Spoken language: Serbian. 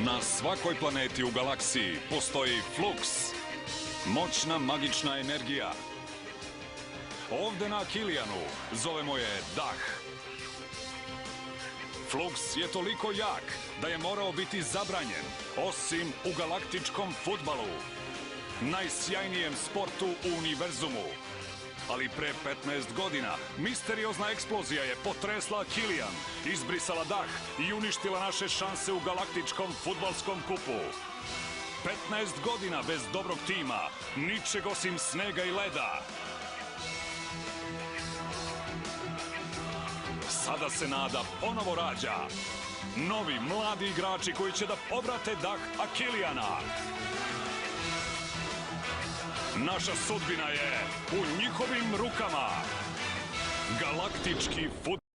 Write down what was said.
Na svakoj planeti u galaksiji postoji Flux, moćna magična energija. Ovde na Kilijanu zovemo je dah. Flux je toliko jak da je morao biti zabranjen, osim u galaktičkom fudbalu, najsjajnijem sportu u univerzumu. Ali pre 15 godina misteriozna eksplozija je potresla Kilijan, izbrisala dah i uništila naše šanse u galaktičkom fudbalskom kupu. 15 godina bez dobrog tima, ničeg osim snega i leda. Sada se nada ponovo rađa. Novi, mladi igrači koji će da povrate dah Akilijana. Naša sudbina je u njihovim rukama. Galaktički fudbal.